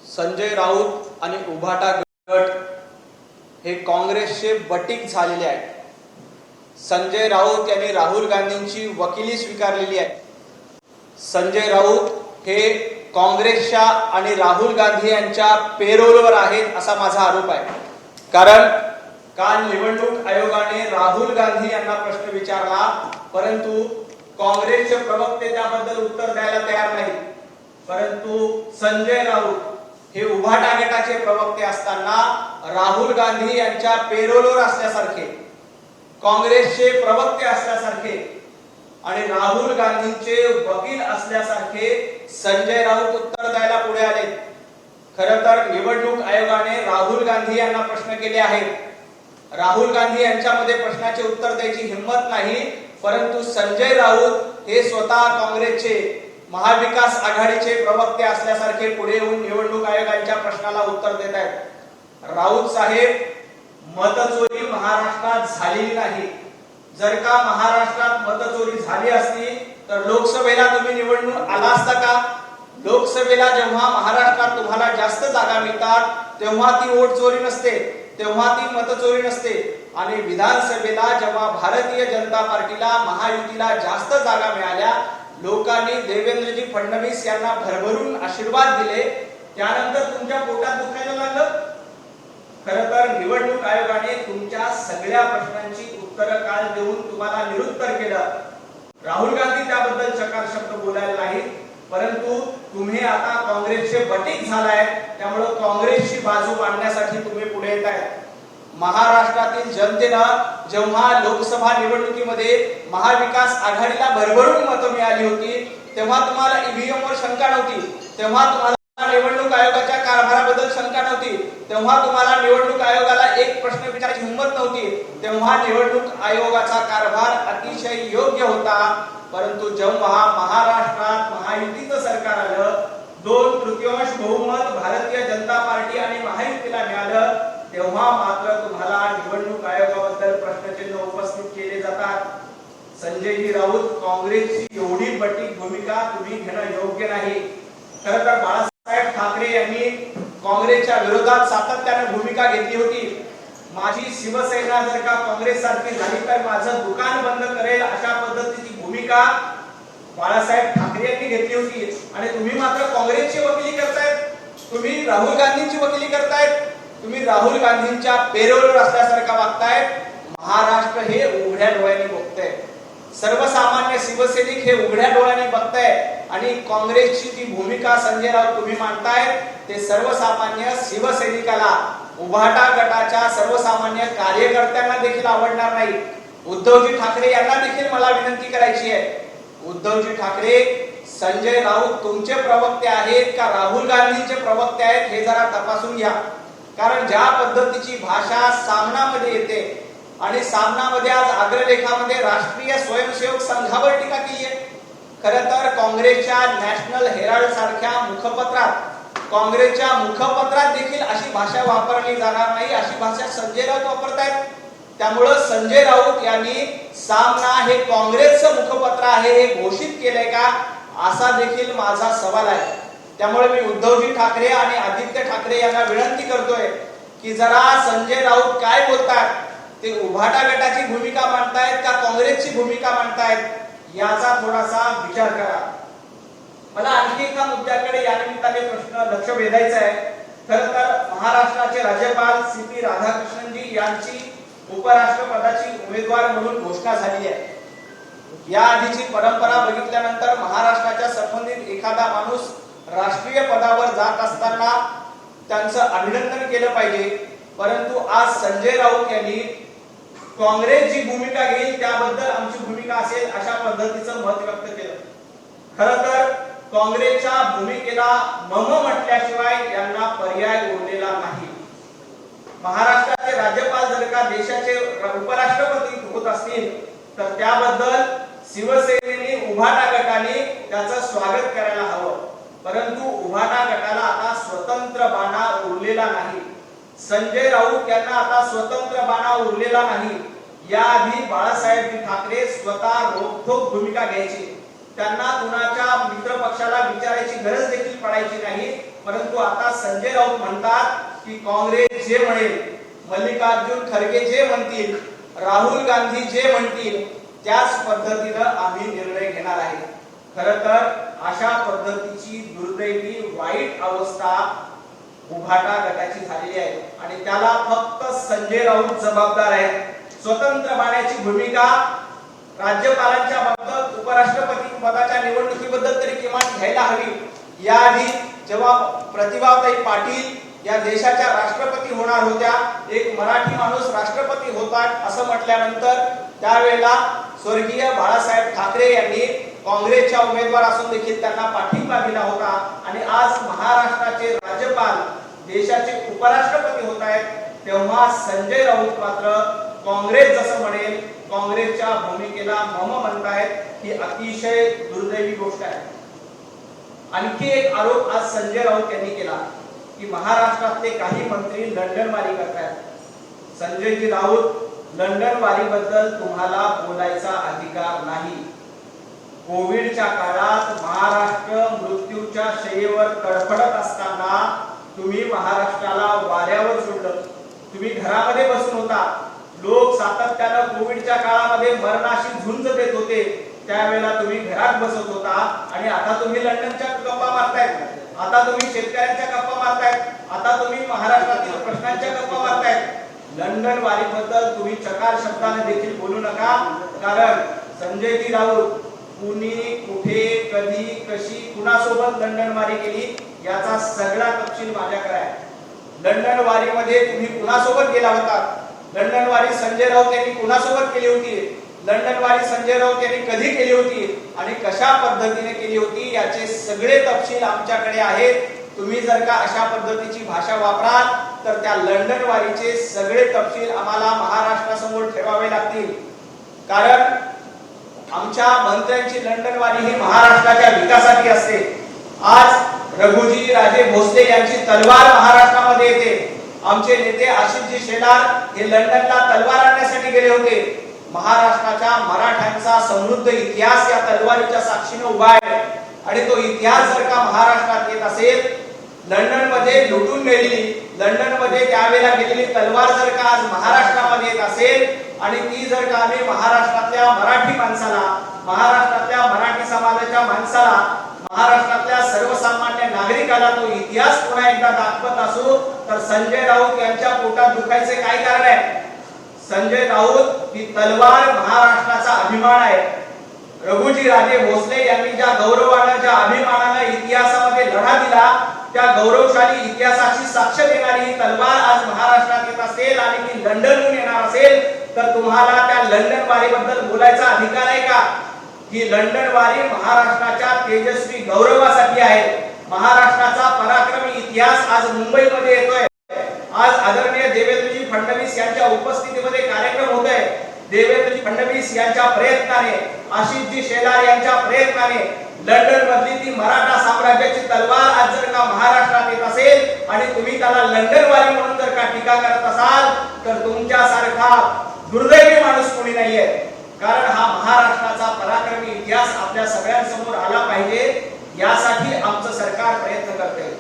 संजय राऊत आणि उभाटा गट हे काँग्रेसचे बटीक झालेले आहेत। संजय राऊत यांनी राहुल गांधींची वकिली स्वीकारलेली आहे। संजय राऊत हे काँग्रेसच्या आणि राहुल गांधी यांच्या पेरोलवर आहेत असा माझा आरोप आहे। कारण काल निवडणूक आयोगाने राहुल गांधी यांना प्रश्न विचारला, परंतु काँग्रेसचे प्रवक्ते त्याबद्दल उत्तर द्यायला तयार नाहीत। परंतु संजय राऊत हे उभाटा गटाचे प्रवक्ते असताना राहुल गांधी यांच्या पेरोलवर असल्यासारखे, काँग्रेसचे प्रवक्ते असल्यासारखे आणि राहुल गांधींचे वकील असल्यासारखे संजय राऊत उत्तर द्यायला पुढे आले। खरं तर निवडणूक आयोगाने राहुल गांधी यांना प्रश्न केले आहेत। राहुल गांधी यांच्यामध्ये प्रश्नाचे उत्तर द्यायची हिंमत नाही, परंतु संजय राऊत हे स्वतः काँग्रेसचे महाविकास आघाडीचे प्रवक्ते असल्यासारखे पुढे येऊन निवडणूक आयोगाच्या प्रश्नाला उत्तर देत आहेत। राऊत साहेब, मतचोरी महाराष्ट्रात झालेली नाही। जर का महाराष्ट्रात मतचोरी झाली असती तर लोकसभेला तुम्ही निवडून आला असता का? लोकसभेला जेव्हा महाराष्ट्रात तुम्हाला जास्त जागा मिळतात तेव्हा ती वोट चोरी नसते, तेव्हा ती मतचोरी नसते। आणि विधानसभेला जेव्हा भारतीय जनता पार्टीला, महायुतीला जास्त जागा मिळाल्या, लोकांनी देवेंद्रजी फडणवीस यांना भरभरून आशीर्वाद दिले, त्यानंतर तुमच्या पोटात दुखायला लागलं। खरं तर निवडणूक आयोगाने तुमच्या सगळ्या प्रश्नांची उत्तरं काल देऊन तुम्हाला निरुत्तर केलं। राहुल गांधी त्याबद्दल चकार शब्द बोलायला नाहीत, परंतु तुम्ही आता काँग्रेसचे बटीक झालाय, त्यामुळे काँग्रेसची बाजू मांडण्यासाठी तुम्ही पुढे येत आहे। महाराष्ट्रातील जनतेनं जेव्हा लोकसभा निवडणुकीमध्ये महाविकास आघाडीला भरभरून मतं मिळाली होती, तेव्हा तुम्हाला ईव्हीएम वर शंका नव्हती, तेव्हा तुम्हाला निवडणूक आयोगाच्या कारभाराबद्दल शंका नव्हती, तेव्हा तुम्हाला निवडणूक आयोगाला एक प्रश्न विचारायची हिंमत नव्हती, तेव्हा निवडणूक आयोगाचा कारभार अतिशय योग्य होता। परंतु जेव्हा महाराष्ट्रात महायुतीचं सरकार आलं, 2/3 बहुमत भारतीय जनता पार्टी आणि महायुतीला मिळालं, तेव्हा मात्र तुम्हाला निवडणूक आयोगाबद्दल प्रश्नचिन्ह उपस्थित केले जातात। संजय राऊत, काँग्रेसची एवढी बटीक भूमिका तुम्ही घेणं योग्य नाही। खरं तर बाळासाहेब ठाकरे यांनी काँग्रेसच्या विरोधात सातत्याने भूमिका घेतली होती। माझी शिवसेना जर का काँग्रेस सारखी झाली तर माझं दुकान बंद करेल, अशा पद्धतीची भूमिका बाळासाहेब ठाकरे यांनी घेतली होती। आणि तुम्ही मात्र काँग्रेसची वकिली करतायत, तुम्ही राहुल गांधींची वकिली करतायत, तुम्ही राहुल गांधींच्या पेरोलवर असल्यासारखा वागतायत। महाराष्ट्र हे उघड्या डोळ्यांनी बघतंय, सर्वसामान्य शिवसैनिक हे उघड्या डोळ्यांनी बघताय, आणि काँग्रेसची जी भूमिका संजय राऊत तुम्ही मांडताय ते सर्वसामान्य शिवसैनिकाला, उभाटा गटाच्या सर्वसामान्य कार्यकर्त्यांना देखील आवडणार नाही। उद्धवजी ठाकरे यांना देखील मला विनंती करायची आहे, उद्धवजी ठाकरे, संजय राऊत तुमचे प्रवक्ते आहेत का राहुल गांधींचे प्रवक्ते आहेत हे जरा तपासून घ्या। कारण ज्या पद्धतीची भाषा सामनामध्ये येते, आणि सामनामध्ये आज अग्रलेखामध्ये राष्ट्रीय स्वयंसेवक संघावर टीका केली आहे। खरं तर काँग्रेसच्या नॅशनल हेराल्ड सारख्या मुखपत्रात, काँग्रेसच्या मुखपत्रात देखील अशी भाषा वापरली जाणार नाही, अशी भाषा संजय राऊत वापरतायत। त्यामुळे संजय राऊत यांनी सामना हे काँग्रेसचं मुखपत्र आहे हे घोषित केलंय का, असा देखील माझा सवाल आहे। त्यामुळे मी उद्धवजी ठाकरे आणि आदित्य ठाकरे यांना विनंती करतोय की जरा संजय राऊत काय बोलतात, ते उभाटा गटाची भूमिका मांडतायत का काँग्रेसची भूमिका मांडतायत, याचा थोडासा विचार करा। मला आणखी एका मुद्द्याकडे या निमित्ताने प्रश्न लक्ष वेधायचं आहे। खरं तर महाराष्ट्राचे राज्यपाल सी.पी. राधाकृष्णनजी यांची उपराष्ट्रपदाची उमेदवार म्हणून घोषणा झाली आहे। या आधीची परंपरा बघितल्यानंतर महाराष्ट्राच्या संबंधित एखादा माणूस राष्ट्रीय पदावर जात असताना त्यांचं अभिनंदन केलं पाहिजे, परंतु आज संजय राऊत यांनी काँग्रेस जी भूमिका घेईल त्याबद्दल आमची भूमिका असेल अशा पद्धतीचं मत व्यक्त केलं। खरं तर काँग्रेसच्या भूमिकेला मम म्हटल्याशिवाय यांना पर्याय उरलेला नाही। महाराष्ट्राचे राज्यपाल जर का देशाचे उपराष्ट्रपती होत असतील तर त्याबद्दल शिवसेनेने, उभाटा गटाने त्याचं स्वागत करायला हवं, परंतु उभाटा गटाला आता स्वतंत्र बाणा उरलेला नाही। संजय राऊत यांना आता स्वतंत्र बाणा उरलेला नाही। याआधी बाळासाहेब ठाकरे स्वतः रोखठोक भूमिका घ्यायची, त्यांना कुणाच्या मित्र पक्षाला विचारायची गरज देखील पडायची नाही, परंतु आता संजय राऊत म्हणतात की काँग्रेस जे म्हणेल, मल्लिकार्जुन खरगे जे म्हणतील, राहुल गांधी जे म्हणतील त्याच पद्धतीनं आम्ही निर्णय घेणार आहे. खरं तर अशा पद्धतीची दुर्दैवी वाईट अवस्था उभाटा गटाची झालेली आहे आणि त्याला फक्त संजय राऊत जबाबदार आहेत. स्वतंत्र पाण्याची भूमिका राज्यपालांच्या बाबतीत उपराष्ट्रपती पदाच्या निवडणुकीबद्दल तरी किमान घ्यायला हवी. याआधी जेव्हा प्रतिभाताई पाटील या देशाच्या राष्ट्रपती होणार होत्या, एक मराठी माणूस राष्ट्रपती होतात असं म्हटल्यानंतर त्यावेळेला स्वर्गीय बाळासाहेब ठाकरे यांनी काँग्रेसच्या उमेदवार असून देखील त्यांना पाठिंबा दिला होता आणि आज महाराष्ट्राचे राज्यपाल देशाचे उपराष्ट्रपती होत आहेत, तेव्हा संजय राऊत मात्र काँग्रेस जसं म्हणेल काँग्रेसच्या भूमिकेला मम म्हणतायत. ही अतिशय दुर्दैवी गोष्ट आहे. आणखी एक आरोप आज संजय राऊत यांनी केला की महाराष्ट्रातले काही मंत्री लंडनवारी करतात. संजयजी राऊत, लंडनवारीबद्दल तुम्हाला बोलायचा अधिकार नाही. कोविडच्या काळात महाराष्ट्र मृत्यूच्या शय्येवर तडफडत असताना तुम्ही महाराष्ट्राला वाऱ्यावर सोडलं. तुम्ही घरामध्ये बसून होता. लोक सातत्यानं कोविडच्या काळामध्ये मरणाशी झुंज देत होते, त्यावेळेला तुम्ही घरात बसत होता आणि आता तुम्ही लंडनच्या गप्पा मारतायत, आता तुम्ही शेतकऱ्यांच्या गप्पा मारतायत, आता तुम्ही महाराष्ट्रातील प्रश्नांच्या गप्पा मारतायत. लंडन वारीबद्दल तुम्ही चकार शब्दाने देखील बोलू नका, कारण संजयजी राऊत कुणी कुठे कधी कशी कुणासोबत लंडन वारी केली याचा सगळा तपशील माझ्याकडे आहे. लंडन वारीमध्ये तुम्ही कुणासोबत गेला होता, लंडन वारी संजय राऊत यांनी कुणासोबत केली होती, लंडन वारी संजय राऊत यांनी कधी केली होती आणि कशा पद्धतीने केली होती याचे सगळे तपशील आमच्याकडे आहेत. तुम्ही जर का अशा पद्धतीची भाषा वापराल तर त्या लंडन वारीचे सगळे तपशील आम्हाला महाराष्ट्रासमोर ठेवावे लागतील, कारण आमच्या मंत्र्यांची लंडन वारी ही महाराष्ट्राच्या विकासासाठी असते. आज रघुजी राजे भोसले यांची तलवार महाराष्ट्रामध्ये येते. आमचे नेते आशिषजी शेलार हे लंडनला तलवार आणण्यासाठी गेले होते. महाराष्ट्राच्या मराठ्यांचा समृद्ध इतिहास या तलवारीच्या साक्षीने उभा आहे आणि तो इतिहास जर का महाराष्ट्रात येत असेल, लंडन मध्ये लुटून गेलेली, लंडन मध्ये त्यावेळेला गेलेली तलवार जर का आज महाराष्ट्रामध्ये येत असेल आणि ती जर का आम्ही महाराष्ट्रातल्या मराठी माणसाला, महाराष्ट्रातल्या मराठी समाजाच्या माणसाला, महाराष्ट्रातल्या सर्वसामान्य नागरिकाला तो इतिहास पुन्हा एकदा दाखवत असू तर संजय राऊत यांच्या पोटात दुखायचे काय कारण आहे? संजय राऊत ही तलवार महाराष्ट्राचा अभिमान आहे. रघुजी राजे भोसले यांनी ज्या गौरवानं, ज्या अभिमानानं इतिहासामध्ये लढा दिला, त्या गौरवशाली इतिहासाची साक्ष देणारी ही तलवार आज महाराष्ट्रात येत असेल आणि ती लंडनहून येणार असेल तर तुम्हाला त्या लंडन वारीबद्दल बोलायचा अधिकार आहे का? ही लंडन वारी महाराष्ट्राच्या तेजस्वी गौरवासाठी आहे. महाराष्ट्राचा पराक्रमी इतिहास आज मुंबईमध्ये येतोय. आज आदरणीय देवेंद्रजी फडणवीस यांच्या उपस्थितीमध्ये कार्यक्रम होत आहे. देवेंद्रजी फडणवीस यांच्या प्रयत्नाने, आशिषजी शेलार यांच्या प्रयत्नाने लंडन मधली ती मराठा साम्राज्याची तलवार आज जर का महाराष्ट्रात येत असेल आणि तुम्ही त्याला लंडन वारी म्हणून जर का टीका करत असाल तर तुमच्यासारखा दुर्दैवी माणूस कोणी नाहीये. कारण हा महाराष्ट्राचा पराक्रमी इतिहास आपल्या सगळ्यांसमोर आला पाहिजे, यासाठी आमचं सरकार प्रयत्न करते.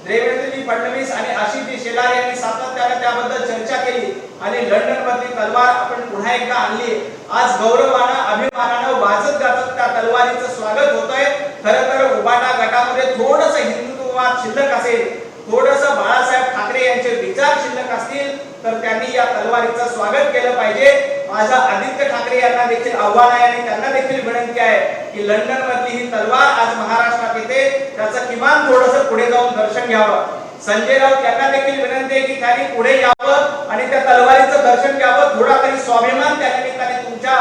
देवेंद्रजी फडणवीस आणि आशिषजी शेलार यांनी सातत्याने त्याबद्दल चर्चा केली आणि लंडन मधली तलवार आपण पुन्हा एकदा आणली. आज गौरवानं, अभिमानानं वाजत गाजत त्या तलवारीचं स्वागत होतंय. खरं तर उबाटा गटामध्ये थोडंसं हिंदुत्ववाद शिल्लक असेल, थोडंसं बाळासाहेब ठाकरे यांचे विचार शिल्लक असतील तर त्यांनी या तलवारीचं स्वागत केलं पाहिजे. माझा आदित्य ठाकरे यांना देखील आव्हान आहे आणि त्यांना देखील विनंती आहे की लंडन मधली ही तलवार आज महाराष्ट्रात येते, त्याचं किमान थोडंसं पुढे जाऊन दर्शन घ्यावं. संजय राऊत यांना देखील विनंती आहे की त्यांनी पुढे यावं आणि त्या तलवारीचं दर्शन घ्यावं. थोडा तरी स्वाभिमान त्या निमित्ताने तुमच्या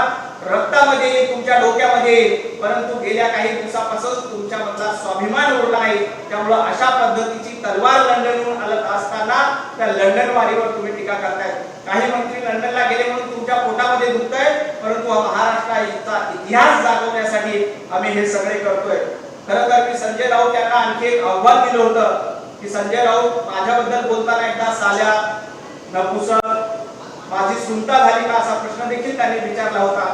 रक्तामध्ये, तुमच्या डोक्यामध्ये, परंतु गेल्या काही दिवसापासून तुमच्या मधला स्वाभिमान उरला नाही. त्यामुळे अशा पद्धतीची तलवार लंडनहून आलत असताना त्या लंडन वारीवर तुम्ही टीका करताय. काही मंत्री लंडनला गेले म्हणून तुमच्या पोटामध्ये दुखतंय, परंतु महाराष्ट्राचा इतिहास जागवण्यासाठी आम्ही हे सगळे करतोय. खरं तर मी संजय राऊत यांना आणखी एक आव्हान दिलं होतं की संजय राऊत माझ्याबद्दल बोलताना एकदा साल्या, नपुसक, माझी सुनता झाली का असा प्रश्न देखील त्यांनी विचारला होता.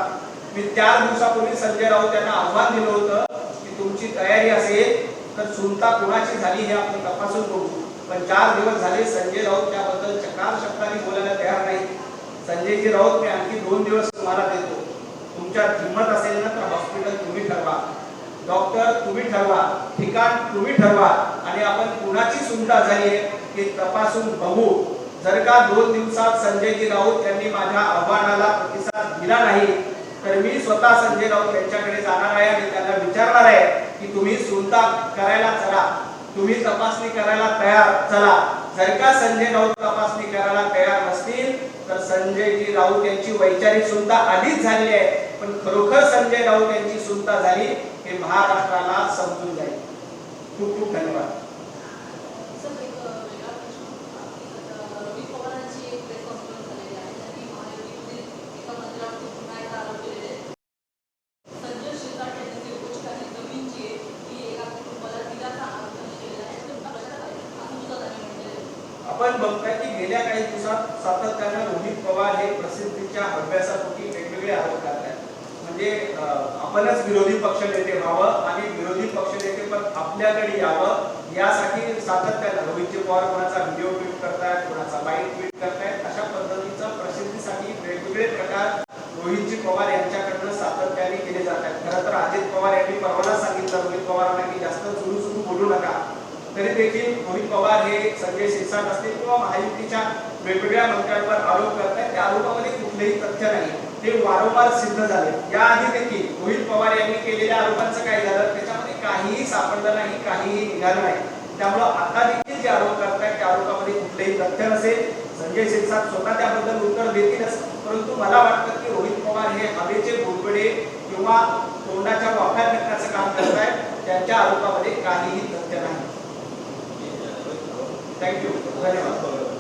मी 4 दिवसापूर्वी संजय राऊत यांना आव्हान दिलं होतं की तुमची तयारी असेल तर सुनता कुणाची झाली हे आपण तपासून बघू. पण 4 दिवस झाले संजय राऊत त्याबद्दल चकार शब्दांनी बोलायला तयार नाही. संजयजी राऊत, मी आणखी 2 दिवस तुम्हाला देतो. तुमच्यात हिंमत असेल ना तर हॉस्पिटल तुम्ही ठरवा, डॉक्टर तुम्ही ठरवा, ठिकाण तुम्ही ठरवा आणि आपण कुणाची सुनता झाली आहे हे तपासून बघू. जर का 2 दिवसात संजयजी राऊत यांनी माझ्या आव्हानाला प्रतिसाद दिला नाही तर मी स्वतः संजय राऊत यांच्याकडे जाणार आहे आणि त्यांना विचारणार आहे की तुम्ही सुनता करायला चला, तुम्ही तपासणी करायला तयार चला. जर का संजय राऊत तपासणी करायला तयार नसतील तर संजयजी राऊत यांची वैचारिक सुनता आधीच झाली आहे, पण खरोखर संजय राऊत यांची सुनता झाली हे महाराष्ट्राला समजून जाईल. खूप खूप धन्यवाद. आपण बघताय की गेल्या काही दिवसात सातत्याने रोहित पवार हे प्रसिद्धीच्या अभ्यासापोटी वेगवेगळे आरोप करतात. म्हणजे आपणच विरोधी पक्षनेते व्हावं आणि विरोधी पक्षनेते पण आपल्याकडे यावं यासाठी सातत्याने रोहित पवार कोणाचा व्हिडिओ ट्विट करतायत, कोणाचा बाईट ट्विट करतायत. अशा पद्धतीचा प्रसिद्धीसाठी वेगवेगळे प्रकार रोहित पवार यांच्याकडनं सातत्याने केले जात आहेत. खरं तर अजित पवार यांनी परवाना सांगितलं रोहित पवारांना की जास्त सुरू बोलू नका. तरी देखील रोहित पवार हे संजय शिरसाट असतील किंवा महायुतीच्या वेगवेगळ्या मंत्र्यांवर आरोप करतात. त्या आरोपामध्ये कुठलेही तथ्य नाही, ते वारंवार सिद्ध झाले. याआधी देखील रोहित पवार यांनी केलेल्या आरोपांचं काय झालं त्याच्यामध्ये काहीही सापडलं नाही, काहीही निघालं नाही. त्यामुळे आता देखील जे आरोप करतायत त्या आरोपामध्ये कुठलेही तथ्य नसेल. संजय शिरसाट स्वतः त्याबद्दल उत्तर देतीलच, परंतु मला वाटतं की रोहित पवार हे हवेचे बुडबुडे किंवा तोंडाच्या वाफ्या फेकण्याचं काम करतायत. त्यांच्या आरोपामध्ये काहीही तथ्य नाही. थँक्यू, धन्यवाद.